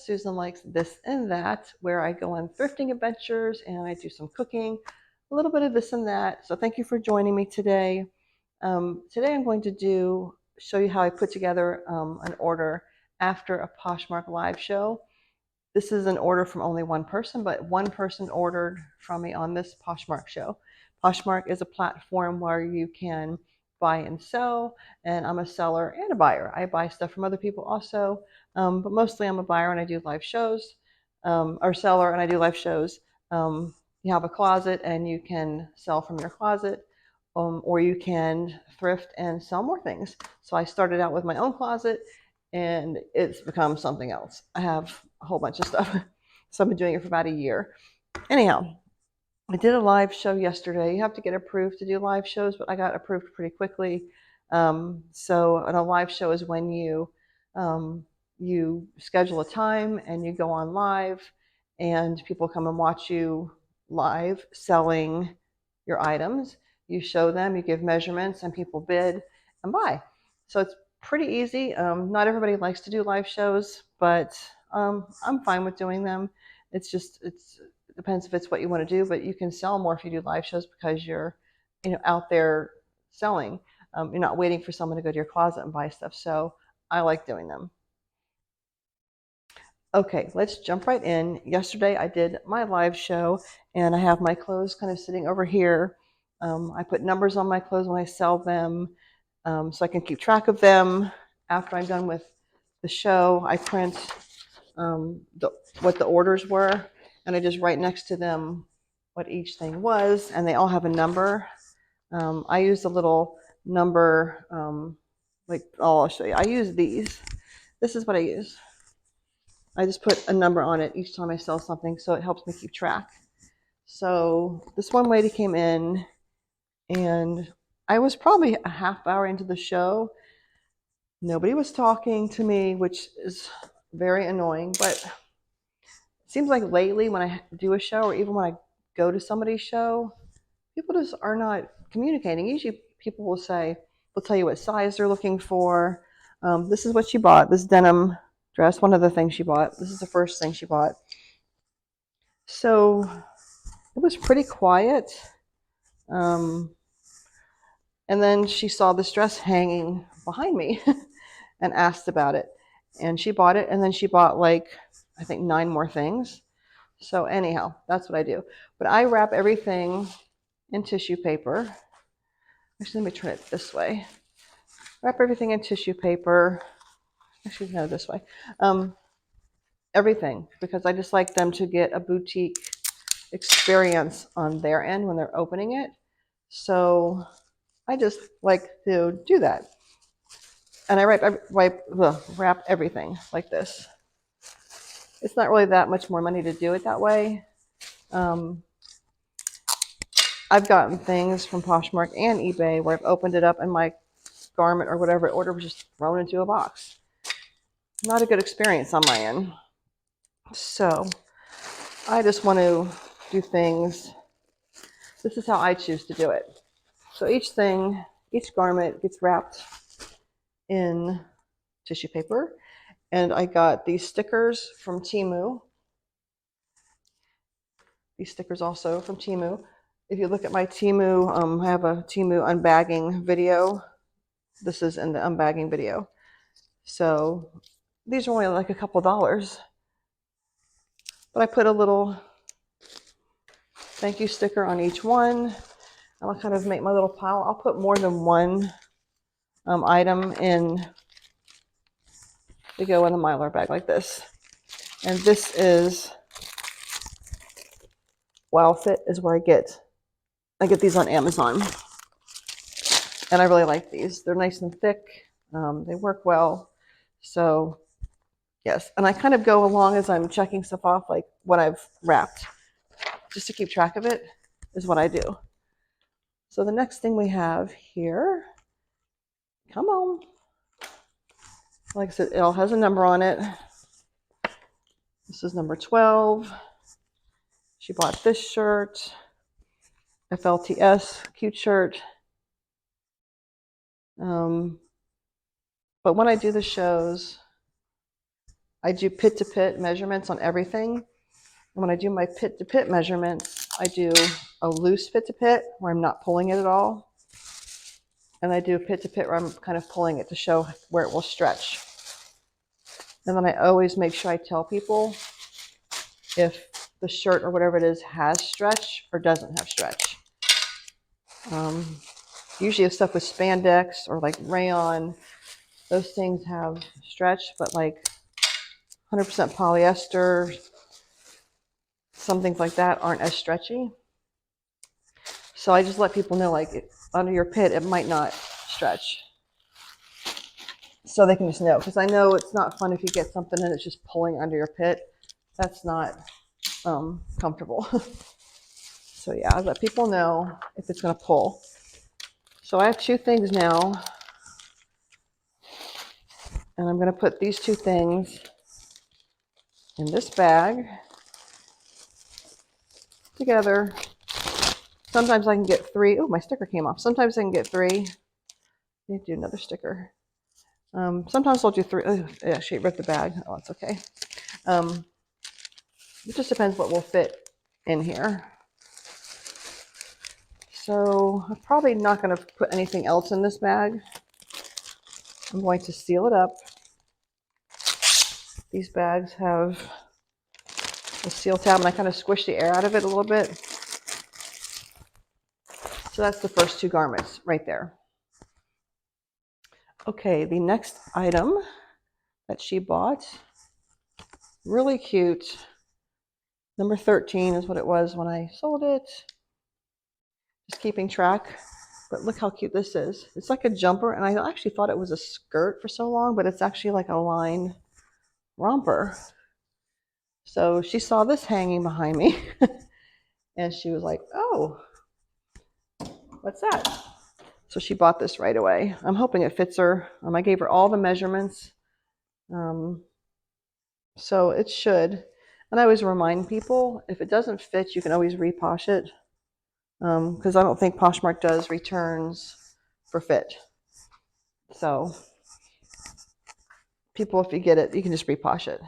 Susan Likes This and That, where I go on thrifting adventures and I do some cooking, a little bit of this and that. So thank you for joining me today. Today I'm going to show you how I put together an order after a Poshmark Live Show. This is an order from only one person, but one person ordered from me on this Poshmark show. Poshmark is a platform where you can buy and sell, and I'm a seller and a buyer. I buy stuff from other people also, but mostly I'm a buyer and I do live shows, or seller and I do live shows. You have a closet and you can sell from your closet, or you can thrift and sell more things. So I started out with my own closet and it's become something else. I have a whole bunch of stuff. So I've been doing it for about a year. Anyhow, I did a live show yesterday. You have to get approved to do live shows, but I got approved pretty quickly. So a live show is when you schedule a time and you go on live and people come and watch you live selling your items. You show them, you give measurements, and people bid and buy. So it's pretty easy. Not everybody likes to do live shows, but I'm fine with doing them. It depends if it's what you want to do, but you can sell more if you do live shows because you're out there selling. You're not waiting for someone to go to your closet and buy stuff. So I like doing them. Okay, let's jump right in. Yesterday I did my live show and I have my clothes kind of sitting over here. I put numbers on my clothes when I sell them, so I can keep track of them. After I'm done with the show, I print what the orders were, and I just write next to them what each thing was, and they all have a number. I use a little number, I'll show you. I use these. This is what I use. I just put a number on it each time I sell something, so it helps me keep track. So this one lady came in, and I was probably a half hour into the show. Nobody was talking to me, which is very annoying, but it seems like lately when I do a show or even when I go to somebody's show, people just are not communicating. Usually people will tell you what size they're looking for. This is what she bought, this denim dress, one of the things she bought. This is the first thing she bought. So it was pretty quiet. And then she saw this dress hanging behind me and asked about it. And she bought it, and then she bought I think 9 more things. So anyhow, that's what I do. But I wrap everything in tissue paper. Actually, let me turn it this way. Wrap everything in tissue paper. Actually, no, this way. Everything, because I just like them to get a boutique experience on their end when they're opening it. So I just like to do that. And I wrap everything like this. It's not really that much more money to do it that way. I've gotten things from Poshmark and eBay where I've opened it up and my garment or whatever I ordered was just thrown into a box. Not a good experience on my end. So I just want to do things. This is how I choose to do it. So each garment gets wrapped in tissue paper. And I got these stickers from Temu. These stickers also from Temu. If you look at my Temu, I have a Temu unbagging video. This is in the unbagging video. So these are only like a couple dollars. But I put a little thank you sticker on each one. I'll kind of make my little pile. I'll put more than one item in to go in a Mylar bag like this. And this is Wow Fit is where I get these on Amazon. And I really like these. They're nice and thick. They work well. So yes, and I kind of go along as I'm checking stuff off, like what I've wrapped, just to keep track of it is what I do. So the next thing we have here, come on. Like I said, it all has a number on it. This is number 12. She bought this shirt, FLTS, cute shirt. But when I do the shows, I do pit-to-pit measurements on everything. And when I do my pit-to-pit measurements, I do a loose pit-to-pit where I'm not pulling it at all. And I do a pit-to-pit where I'm kind of pulling it to show where it will stretch. And then I always make sure I tell people if the shirt or whatever it is has stretch or doesn't have stretch. Usually if stuff with spandex or like rayon, those things have stretch, but like 100% polyester, some things like that aren't as stretchy. So I just let people know, like, under your pit, it might not stretch. So they can just know, because I know it's not fun if you get something and it's just pulling under your pit. That's not comfortable. So yeah, I let people know if it's going to pull. So I have two things now. And I'm going to put these two things in this bag together. Sometimes I can get three. Oh, my sticker came off. Sometimes I can get three. I need to do another sticker. Sometimes I'll do three. Oh, yeah, she ripped the bag. Oh, it's okay. It just depends what will fit in here. So I'm probably not going to put anything else in this bag. I'm going to seal it up. These bags have a seal tab, and I kind of squish the air out of it a little bit. So that's the first two garments right there. Okay, the next item that she bought, really cute. Number 13 is what it was when I sold it. Just keeping track. But look how cute this is. It's like a jumper, and I actually thought it was a skirt for so long, but it's actually like a lined romper. So she saw this hanging behind me, and she was like, oh, what's that? So she bought this right away. I'm hoping it fits her. I gave her all the measurements. So it should. And I always remind people, if it doesn't fit, you can always reposh it. Because I don't think Poshmark does returns for fit. So people, if you get it, you can just reposh it.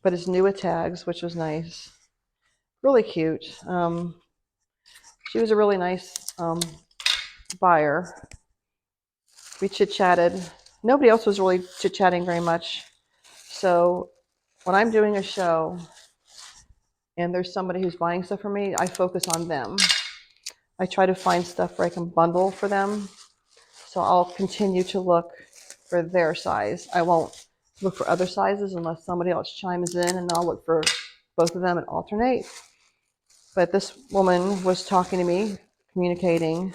But it's new with tags, which was nice. Really cute. She was a really nice buyer. We chit-chatted. Nobody else was really chit-chatting very much. So when I'm doing a show and there's somebody who's buying stuff for me, I focus on them. I try to find stuff where I can bundle for them. So I'll continue to look for their size. I won't look for other sizes unless somebody else chimes in, and I'll look for both of them and alternate. But this woman was talking to me, communicating,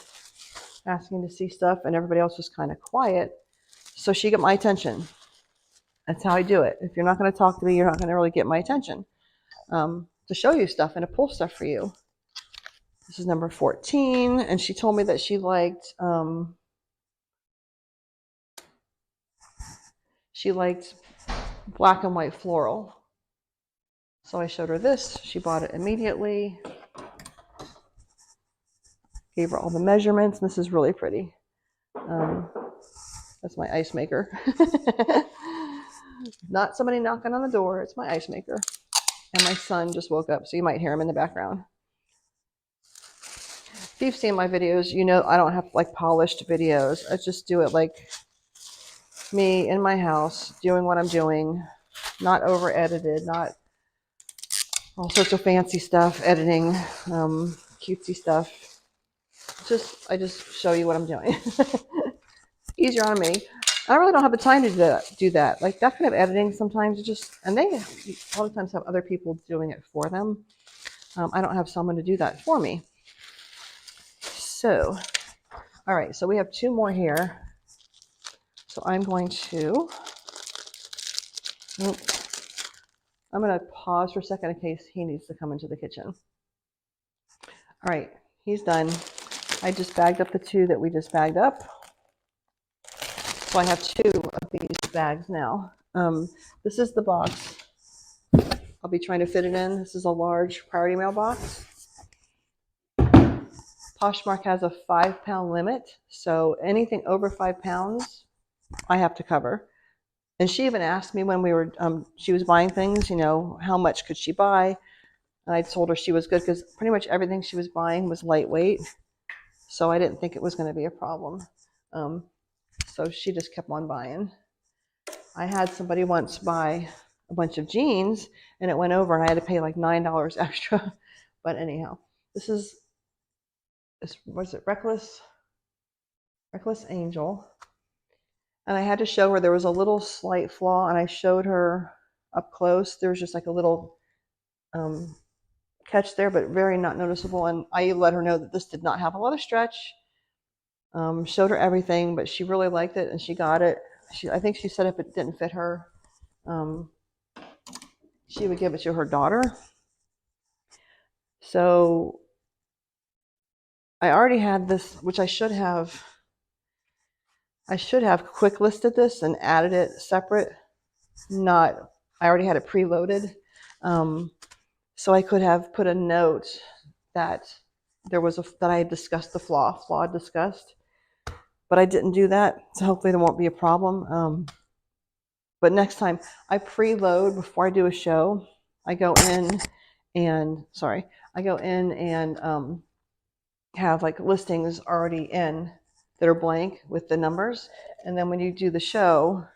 asking to see stuff, and everybody else was kind of quiet. So she got my attention. That's how I do it. If you're not going to talk to me, you're not going to really get my attention. To show you stuff and to pull stuff for you. This is number 14, and she told me that she liked black and white floral. So I showed her this. She bought it immediately. Gave her all the measurements. This is really pretty. That's my ice maker. Not somebody knocking on the door. It's my ice maker. And my son just woke up, so you might hear him in the background. If you've seen my videos, you know I don't have like polished videos. I just do it like me in my house, doing what I'm doing, not over edited, not all sorts of fancy stuff, editing, cutesy stuff. I just show you what I'm doing. Easier on me. I really don't have the time to do that. Like that kind of editing sometimes and they a lot of times have other people doing it for them. I don't have someone to do that for me. So, all right, so we have two more here. So I'm going to pause for a second in case he needs to come into the kitchen. All right, he's done. I just bagged up the two that we just bagged up. So I have two of these bags now. This is the box I'll be trying to fit it in. This is a large priority mail box. Poshmark has a 5-pound limit, so anything over 5 pounds I have to cover. And she even asked me when we were, she was buying things, you know, how much could she buy? And I told her she was good because pretty much everything she was buying was lightweight. So I didn't think it was going to be a problem. So she just kept on buying. I had somebody once buy a bunch of jeans and it went over and I had to pay like $9 extra. But anyhow, this was it Reckless Angel. And I had to show her there was a little slight flaw, and I showed her up close. There was just like a little catch there, but very not noticeable. And I let her know that this did not have a lot of stretch. Showed her everything, but she really liked it and she got it. I think she said if it didn't fit her, she would give it to her daughter. So I already had this, which I should have quick listed this and added it separate. I already had it preloaded. So I could have put a note that that I had discussed the flaw discussed, but I didn't do that. So hopefully there won't be a problem. But next time I preload before I do a show. I go in and have like listings already in that are blank with the numbers. And then when you do the show,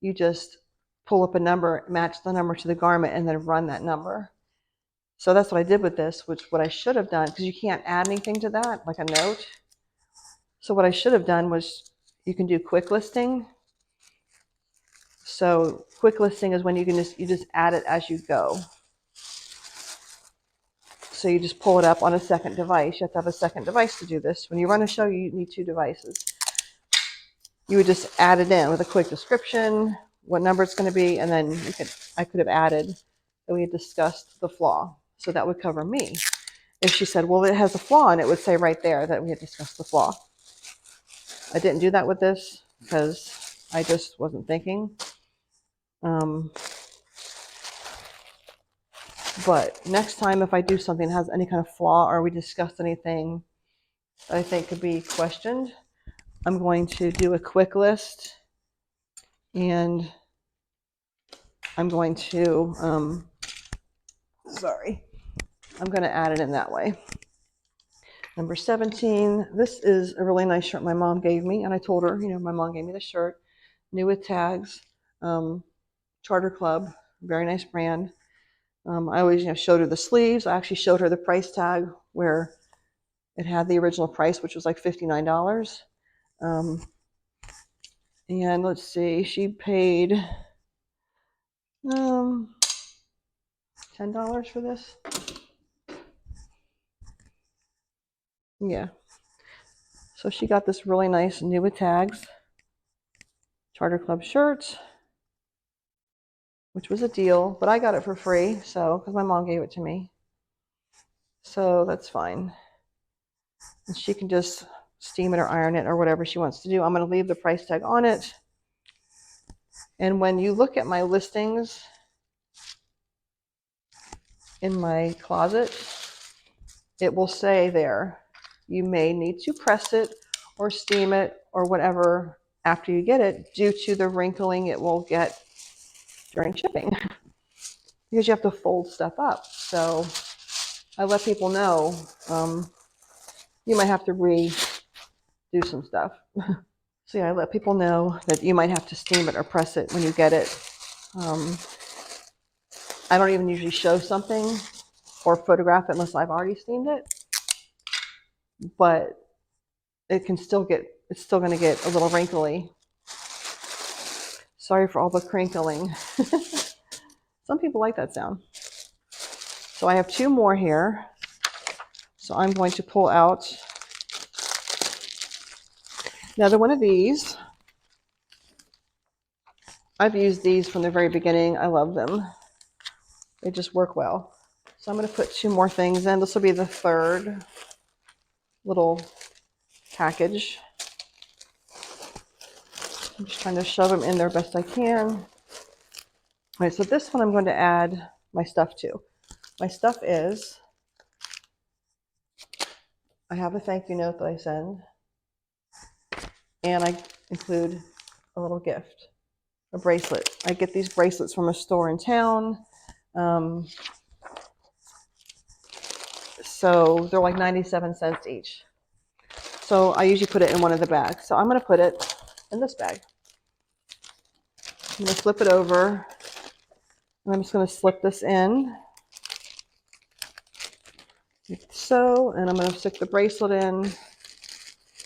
you just pull up a number, match the number to the garment, and then run that number. So that's what I did with this, which what I should have done, because you can't add anything to that, like a note. So what I should have done was you can do quick listing. So quick listing is when you just add it as you go. So you just pull it up on a second device. You have to have a second device to do this. When you run a show, you need 2 devices. You would just add it in with a quick description, what number it's going to be, and then I could have added that we had discussed the flaw. So that would cover me. If she said, well, it has a flaw, and it would say right there that we had discussed the flaw. I didn't do that with this because I just wasn't thinking. But next time, if I do something that has any kind of flaw or we discussed anything that I think could be questioned, I'm going to do a quick list and I'm going to, I'm going to add it in that way. Number 17, this is a really nice shirt my mom gave me. And I told her, my mom gave me the shirt, new with tags, Charter Club, very nice brand. I always, showed her the sleeves. I actually showed her the price tag where it had the original price, which was like $59. And let's see, she paid $10 for this. Yeah. So she got this really nice new with tags Charter Club shirt, which was a deal, but I got it for free, so because my mom gave it to me. So that's fine. And she can just steam it or iron it or whatever she wants to do. I'm going to leave the price tag on it. And when you look at my listings in my closet, it will say there, you may need to press it or steam it or whatever after you get it due to the wrinkling it will get during shipping because you have to fold stuff up. So I let people know you might have to redo some stuff. So yeah, I let people know that you might have to steam it or press it when you get it. I don't even usually show something or photograph it unless I've already steamed it. But it's still going to get a little wrinkly. Sorry for all the crinkling. Some people like that sound. So I have 2 more here. So I'm going to pull out another one of these. I've used these from the very beginning. I love them. They just work well. So I'm going to put 2 more things in. This will be the 3rd little package. I'm just trying to shove them in there best I can. All right, so this one I'm going to add my stuff to. My stuff is, I have a thank you note that I send, and I include a little gift. a bracelet. I get these bracelets from a store in town. So they're like 97 cents each. So I usually put it in one of the bags. So I'm going to put it in this bag. I'm going to flip it over. And I'm just going to slip this in. Like so. And I'm going to stick the bracelet in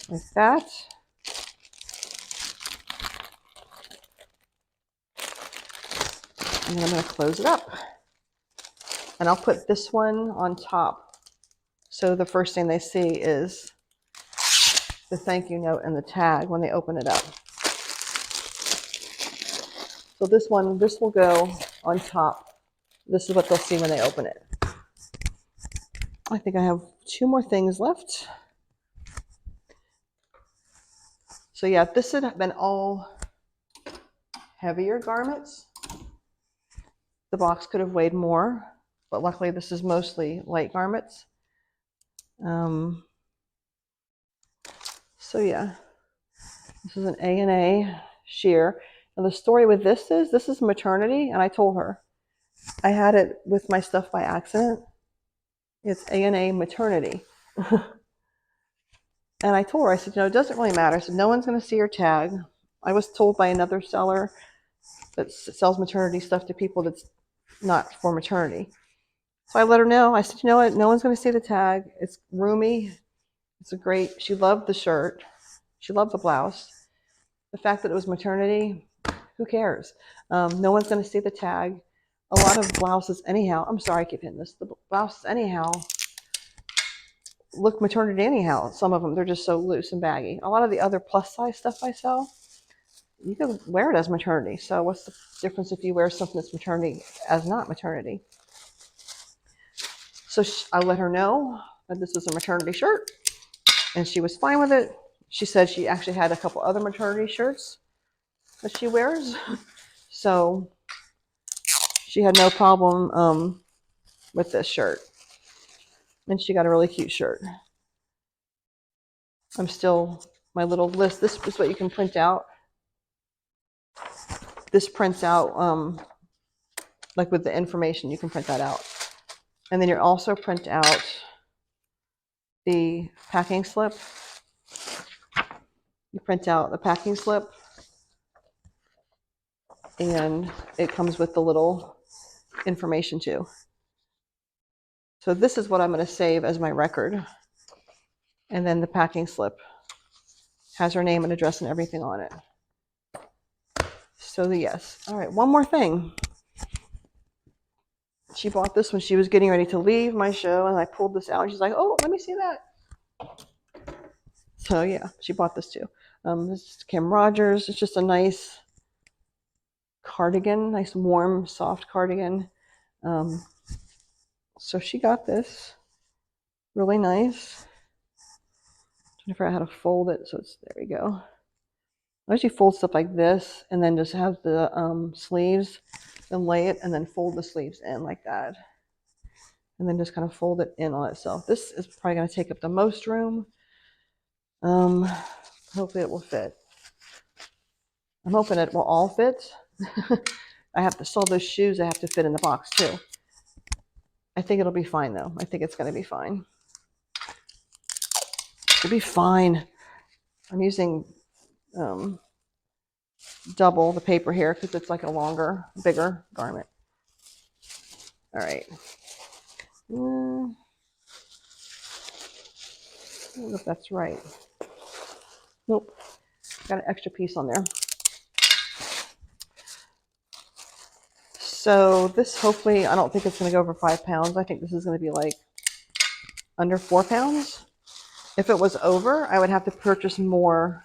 like that. And then I'm going to close it up. And I'll put this one on top. So the first thing they see is the thank you note and the tag when they open it up. So this will go on top. This is what they'll see when they open it. I think I have 2 more things left. So yeah, this had been all heavier garments. The box could have weighed more, but luckily this is mostly light garments. So yeah, this is an A&A sheer. And the story with this is maternity, and I told her. I had it with my stuff by accident. It's A&A maternity. And I told her, I said, it doesn't really matter. I said, no one's going to see your tag. I was told by another seller that sells maternity stuff to people that's not for maternity. So I let her know. I said, you know what? No one's going to see the tag. It's roomy. She loved the shirt. She loved the blouse. The fact that it was maternity, who cares? No one's going to see the tag. A lot of blouses anyhow, I'm sorry I keep hitting this. The blouses anyhow look maternity anyhow. Some of them, they're just so loose and baggy. A lot of the other plus size stuff I sell, you can wear it as maternity. So what's the difference if you wear something that's maternity as not maternity? So I let her know that this was a maternity shirt, and she was fine with it. She said she actually had a couple other maternity shirts that she wears. So she had no problem with this shirt. And she got a really cute shirt. My little list, this is what you can print out. This prints out, like with the information, you can print that out. And then you also print out the packing slip. You print out the packing slip, and it comes with the little information too. So this is what I'm going to save as my record. And then the packing slip has her name and address and everything on it. So yes. All right, one more thing. She bought this when she was getting ready to leave my show, and I pulled this out, and she's like, oh, let me see that. So yeah, she bought this too. This is Kim Rogers. It's just a nice cardigan, nice warm, soft cardigan. So she got this. Really nice. Trying to figure out how to fold it. So it's, there we go. I usually fold stuff like this, and then just have the sleeves, then lay it, and then fold the sleeves in like that. And then just kind of fold it in on itself. This is probably going to take up the most room. Hopefully it will fit. I'm hoping it will all fit. I have to sell those shoes. I have to fit in the box too. I think it'll be fine though. I think it's going to be fine. It'll be fine. I'm using double the paper here because it's like a longer, bigger garment. All right. I don't know if that's right. Nope. Got an extra piece on there. So this, hopefully, I don't think it's going to go over 5 pounds. I think this is going to be like under 4 pounds. If it was over, I would have to purchase more.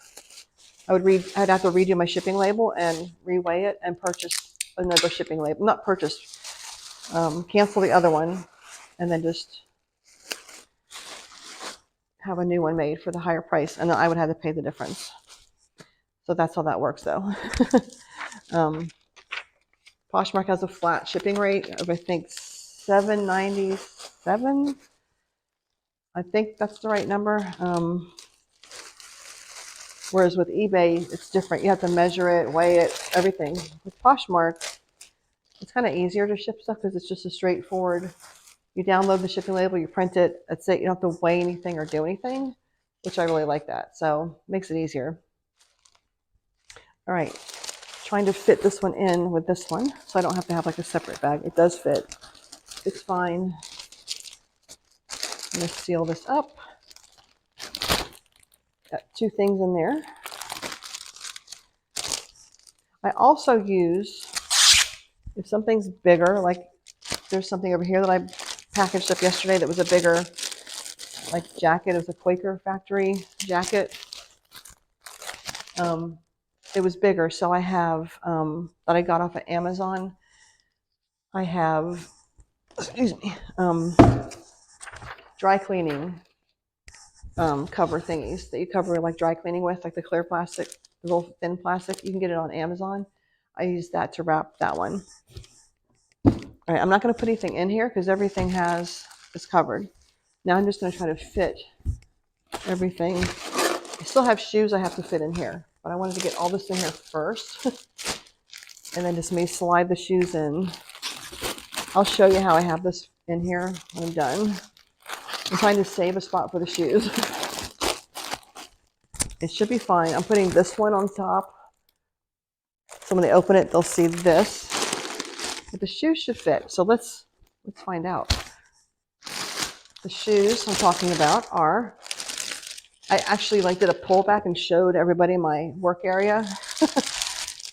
I'd have to redo my shipping label and reweigh it and purchase another shipping label. Not purchase, cancel the other one, and then just have a new one made for the higher price, and then I would have to pay the difference. So that's how that works though. Poshmark has a flat shipping rate of, I think, $7.97. I think that's the right number. Whereas with eBay, it's different. You have to measure it, weigh it, everything. With Poshmark, it's kind of easier to ship stuff because it's just a straightforward. You download the shipping label, you print it, that's it. You don't have to weigh anything or do anything, which I really like that. So it makes it easier. All right, trying to fit this one in with this one so I don't have to have like a separate bag. It does fit. It's fine. I'm going to seal this up. Got 2 things in there. I also use, if something's bigger, like there's something over here that I packaged up yesterday that was a bigger like jacket. It was a Quaker factory jacket. It was bigger, so I have that I got off of Amazon. I have, excuse me, dry cleaning cover thingies that you cover like dry cleaning with, like the clear plastic, the little thin plastic. You can get it on Amazon. I use that to wrap that one. All right, I'm not going to put anything in here because everything is covered. Now I'm just going to try to fit everything. I still have shoes I have to fit in here, but I wanted to get all this in here first. And then just may slide the shoes in. I'll show you how I have this in here when I'm done. I'm trying to save a spot for the shoes. It should be fine. I'm putting this one on top. So when they open it, they'll see this. But the shoes should fit. So let's find out. The shoes I'm talking about are, I actually did a pullback and showed everybody my work area.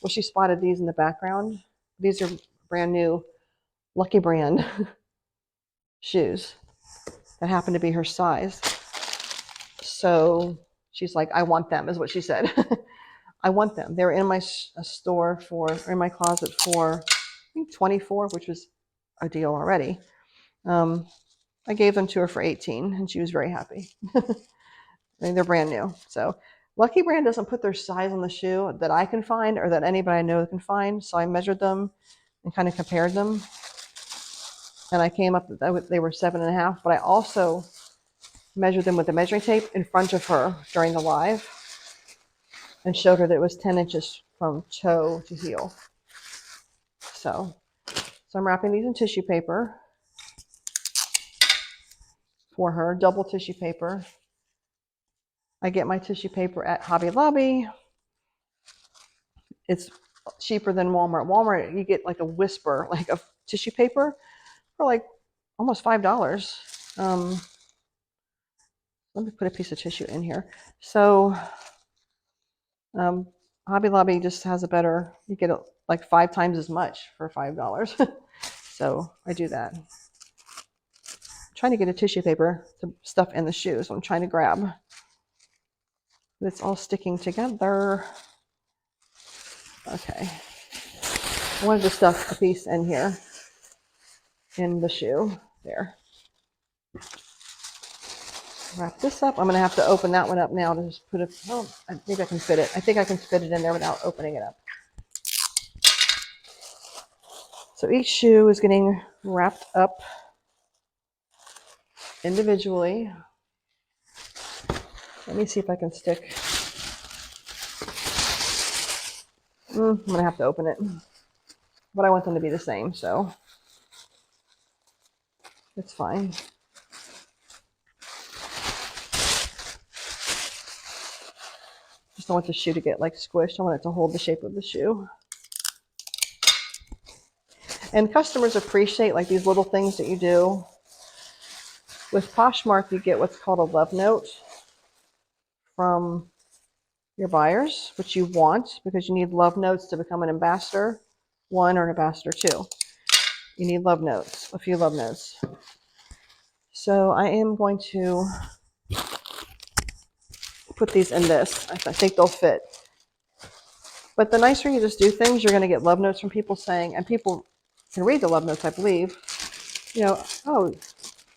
Well, she spotted these in the background. These are brand new Lucky Brand shoes that happen to be her size. So she's like, I want them, is what she said. I want them. They were in my store or in my closet for, I think, $24, which was a deal already. I gave them to her for $18, and she was very happy. I mean, they're brand new. So Lucky Brand doesn't put their size on the shoe that I can find or that anybody I know can find. So I measured them and kind of compared them. And I came up that they were 7.5, but I also measured them with the measuring tape in front of her during the live and showed her that it was 10 inches from toe to heel. So I'm wrapping these in tissue paper for her, double tissue paper. I get my tissue paper at Hobby Lobby. It's cheaper than Walmart. Walmart, you get like a whisper, like of tissue paper for like almost $5. Let me put a piece of tissue in here. So Hobby Lobby just has a better, you get like 5 times as much for $5. So I do that. I'm trying to get a tissue paper to stuff in the shoes. I'm trying to grab. It's all sticking together. Okay. I wanted to stuff a piece in here in the shoe. There. Wrap this up. I'm going to have to open that one up now to just put it. Oh, maybe I can fit it. I think I can fit it in there without opening it up. So each shoe is getting wrapped up individually. Let me see if I can stick. I'm going to have to open it. But I want them to be the same, so it's fine. Just don't want the shoe to get like squished. I want it to hold the shape of the shoe. And customers appreciate like these little things that you do. With Poshmark, you get what's called a love note from your buyers, which you want because you need love notes to become an ambassador 1 or an ambassador 2. You need love notes, a few love notes. So I am going to put these in this. I think they'll fit. But the nicer you just do things, you're going to get love notes from people saying, and people can read the love notes, I believe, you know, oh,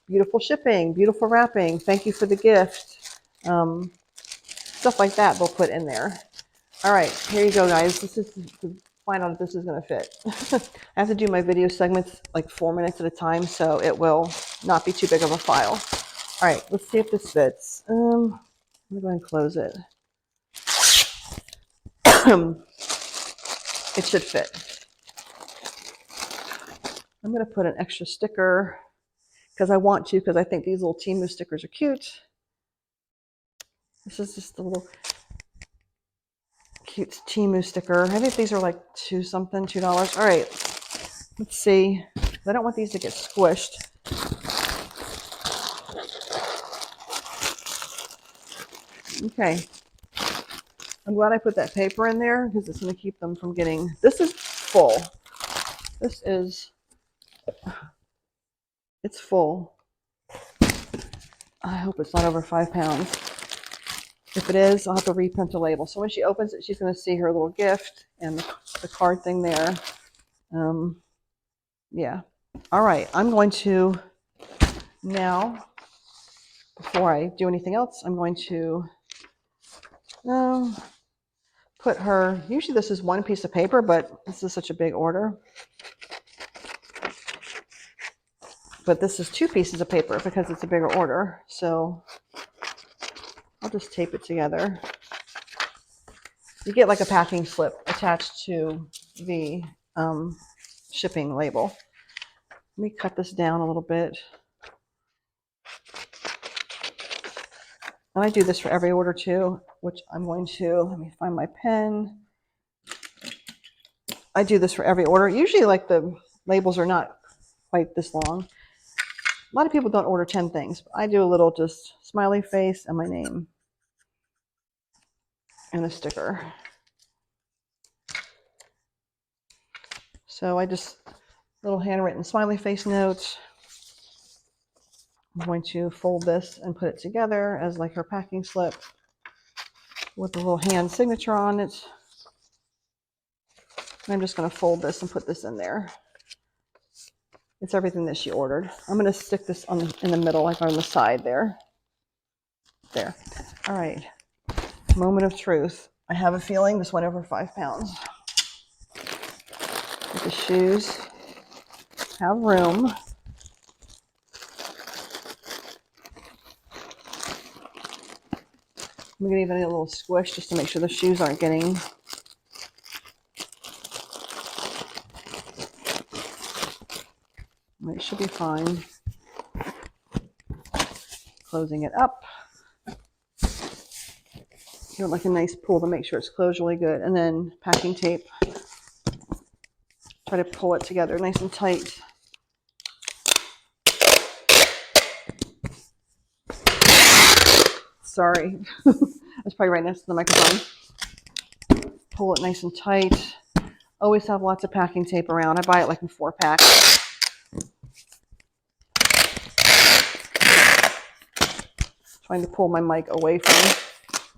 beautiful shipping, beautiful wrapping, thank you for the gift. Stuff like that they'll put in there. All right, here you go, guys. This is to find out if this is going to fit. I have to do my video segments like 4 minutes at a time, so it will not be too big of a file. All right, let's see if this fits. I'm going to go ahead and close it. it should fit. I'm going to put an extra sticker because I want to, because I think these little Temu stickers are cute. This is just a little cute Temu sticker. I think these are like $2 All right, let's see. I don't want these to get squished. Okay. I'm glad I put that paper in there because it's going to keep them from getting... This is full. This is... It's full. I hope it's not over 5 pounds. If it is, I'll have to reprint the label. So when she opens it, she's going to see her little gift and the card thing there. Yeah. All right. I'm going to now, before I do anything else, I'm going to put her... Usually this is one piece of paper, but this is such a big order. But this is 2 pieces of paper because it's a bigger order. So I'll just tape it together. You get like a packing slip attached to the shipping label. Let me cut this down a little bit. And I do this for every order too, which I'm going to, let me find my pen. I do this for every order. Usually like the labels are not quite this long. A lot of people don't order 10 things. But I do a little just smiley face and my name and a sticker. So I just, little handwritten smiley face note. I'm going to fold this and put it together as like her packing slip with a little hand signature on it. And I'm just going to fold this and put this in there. It's everything that she ordered. I'm going to stick this in the middle, like on the side there. There. All right. Moment of truth. I have a feeling this went over 5 pounds. The shoes have room. I'm going to give it a little squish just to make sure the shoes aren't getting... It should be fine. Closing it up. Give it like a nice pull to make sure it's closed really good. And then packing tape. Try to pull it together nice and tight. Sorry. That's probably right next to the microphone. Pull it nice and tight. Always have lots of packing tape around. I buy it like in 4-pack. Trying to pull my mic away from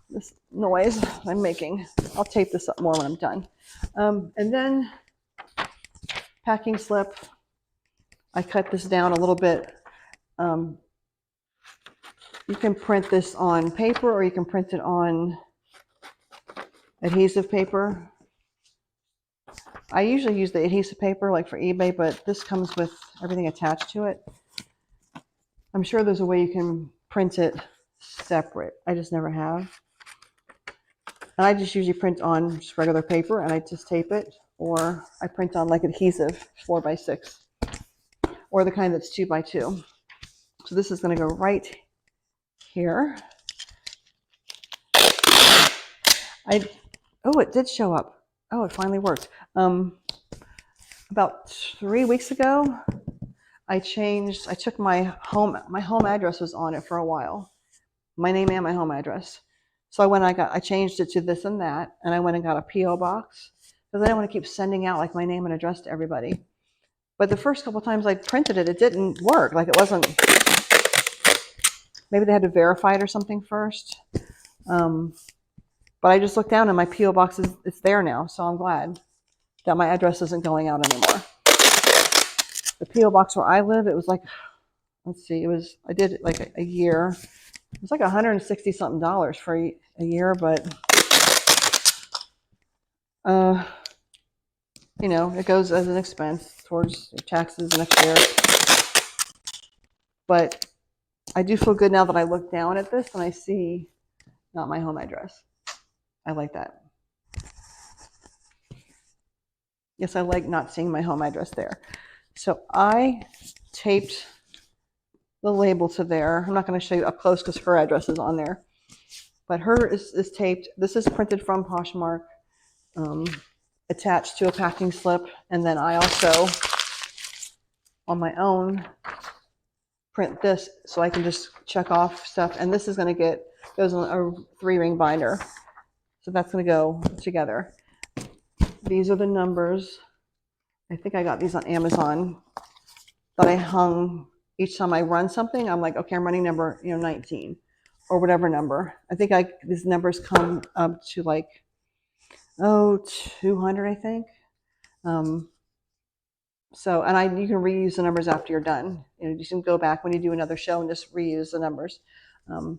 this noise I'm making. I'll tape this up more when I'm done. And then packing slip. I cut this down a little bit. You can print this on paper or you can print it on adhesive paper. I usually use the adhesive paper like for eBay, but this comes with everything attached to it. I'm sure there's a way you can print it separate. I just never have. And I just usually print on just regular paper and I just tape it, or I print on like adhesive 4x6 or the kind that's 2x2. So this is going to go right here. Oh, it did show up. Oh, it finally worked. About 3 weeks ago, I took my home address was on it for a while. My name and my home address. So I changed it to this and that, and I went and got a P.O. box because I didn't want to keep sending out like my name and address to everybody. But the first couple times I printed it, it didn't work. Like it wasn't, maybe they had to verify it or something first. But I just looked down and my P.O. box it's there now. So I'm glad that my address isn't going out anymore. The P.O. box where I live, it was like, let's see, I did it like a year. It was like $160 something for a year, but you know, it goes as an expense towards taxes next year. But I do feel good now that I look down at this and I see not my home address. I like that. Yes, I like not seeing my home address there. So I taped the label to there. I'm not going to show you up close because her address is on there. But her is taped. This is printed from Poshmark, attached to a packing slip. And then I also, on my own, print this so I can just check off stuff. And this is going to goes on a 3-ring binder. So that's going to go together. These are the numbers. I think I got these on Amazon that I hung each time I run something. I'm like, okay, I'm running number 19 or whatever number. I think these numbers come up to like 200, I think. So, and you can reuse the numbers after you're done. You can go back when you do another show and just reuse the numbers. The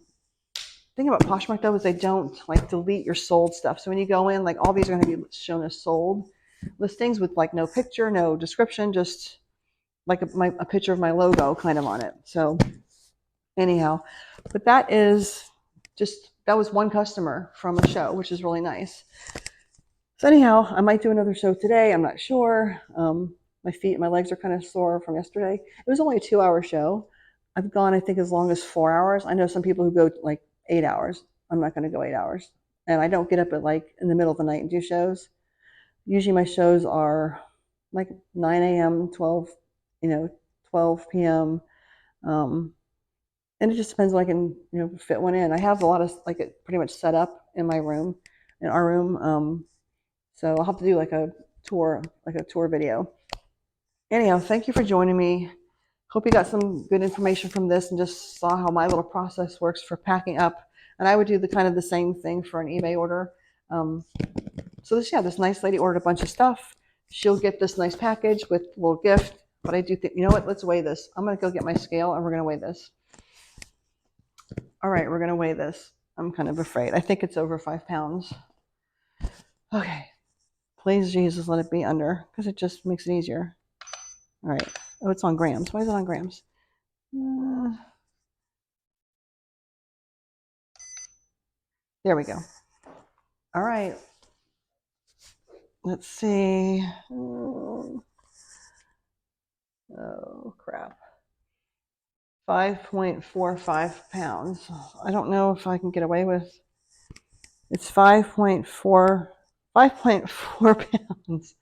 thing about Poshmark though is they don't like delete your sold stuff. So when you go in, like all these are going to be shown as sold listings with like no picture, no description, just like a picture of my logo kind of on it. So anyhow, but that was one customer from a show, which is really nice. So anyhow, I might do another show today. I'm not sure. My legs are kind of sore from yesterday. It was only a 2-hour show. I've gone, I think, as long as 4 hours. I know some people who go like 8 hours. I'm not going to go 8 hours. And I don't get up at like in the middle of the night and do shows. Usually my shows are like 9 a.m., 12 p.m. And it just depends when I can, fit one in. I have a lot of like it pretty much set up in my room, in our room. So I'll have to do like a tour video. Anyhow, thank you for joining me. Hope you got some good information from this and just saw how my little process works for packing up. And I would do the same thing for an eBay order. So this nice lady ordered a bunch of stuff. She'll get this nice package with a little gift. But I do think, you know what? Let's weigh this. I'm going to go get my scale and we're going to weigh this. All right, we're going to weigh this. I'm kind of afraid. I think it's over 5 pounds. Okay. Please, Jesus, let it be under because it just makes it easier. All right. Oh, it's on grams. Why is it on grams? There we go. All right. Let's see. Oh, crap. 5.45 pounds. I don't know if I can get away with. It's 5.4 pounds.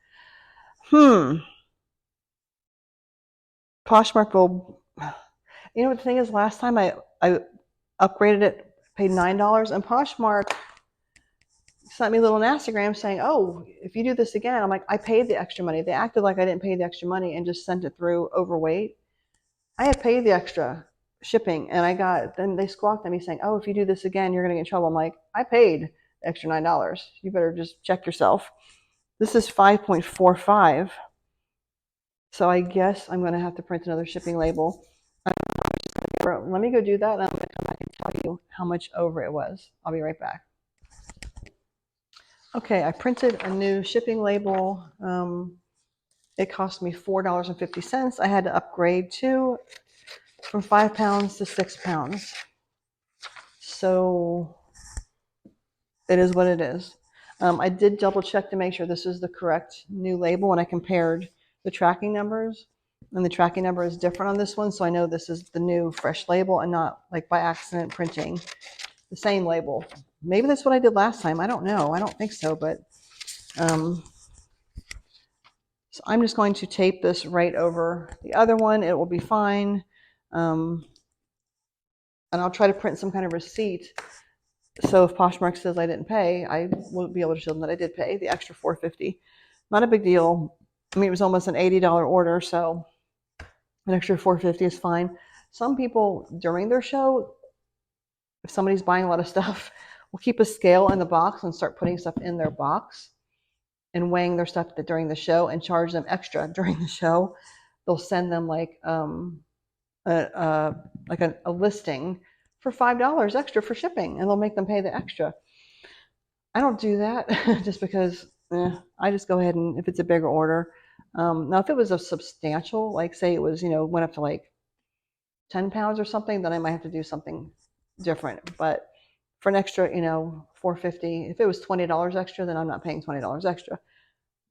Poshmark will. You know what the thing is? Last time I upgraded it, paid $9, and Poshmark sent me a little Instagram saying, "Oh, if you do this again," I'm like, "I paid the extra money." They acted like I didn't pay the extra money and just sent it through overweight. I had paid the extra shipping, and then they squawked at me saying, "Oh, if you do this again, you're going to get in trouble." I'm like, "I paid the extra $9. You better just check yourself." This is 5.45. So I guess I'm going to have to print another shipping label. Let me go do that, and I'm going to come back and tell you how much over it was. I'll be right back. Okay, I printed a new shipping label. It cost me $4.50. I had to upgrade from 5 pounds to 6 pounds. So it is what it is. I did double check to make sure this is the correct new label, and I compared the tracking numbers, and the tracking number is different on this one, so I know this is the new fresh label and not like by accident printing the same label. Maybe that's what I did last time. I don't know. I don't think so, but so I'm just going to tape this right over the other one. It will be fine. And I'll try to print some kind of receipt. So if Poshmark says I didn't pay, I will be able to show them that I did pay the extra $4.50. Not a big deal. I mean, it was almost an $80 order, so an extra $4.50 is fine. Some people during their show, if somebody's buying a lot of stuff, will keep a scale in the box and start putting stuff in their box and weighing their stuff during the show and charge them extra during the show. They'll send them like a listing for $5 extra for shipping, and they'll make them pay the extra. I don't do that just because I just go ahead and if it's a bigger order. Now, if it was a substantial, like say it was, went up to like 10 pounds or something, then I might have to do something different. But for an extra, $4.50, if it was $20 extra, then I'm not paying $20 extra.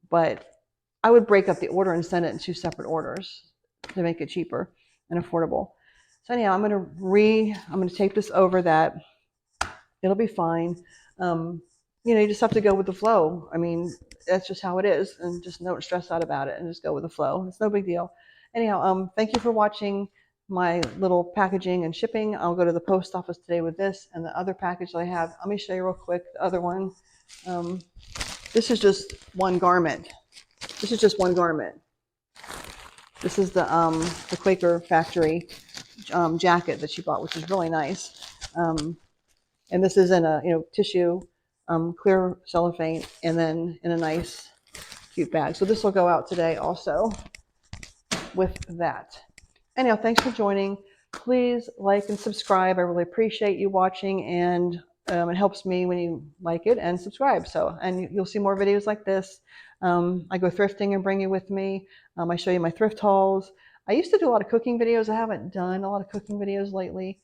But I would break up the order and send it in 2 separate orders to make it cheaper and affordable. So anyhow, I'm gonna tape this over that. It'll be fine. You just have to go with the flow. I mean, that's just how it is, and just don't stress out about it and just go with the flow. It's no big deal. Anyhow, thank you for watching my little packaging and shipping. I'll go to the post office today with this and the other package that I have. Let me show you real quick the other one. This is just one garment. This is just one garment. This is the Quaker Factory jacket that she bought, which is really nice. And this is in a tissue, clear cellophane, and then in a nice, cute bag. So this will go out today also with that. Anyhow, thanks for joining. Please like and subscribe. I really appreciate you watching, and it helps me when you like it and subscribe. And you'll see more videos like this. I go thrifting and bring you with me. I show you my thrift hauls. I used to do a lot of cooking videos. I haven't done a lot of cooking videos lately.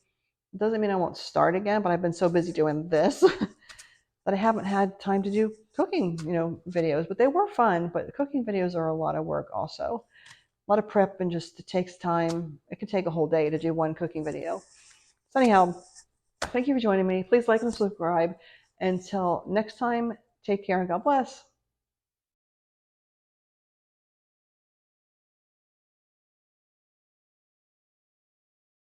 It doesn't mean I won't start again, but I've been so busy doing this that I haven't had time to do cooking, videos. But they were fun. But cooking videos are a lot of work also. A lot of prep, and just it takes time. It can take a whole day to do one cooking video. So anyhow, thank you for joining me. Please like and subscribe. Until next time, take care and God bless.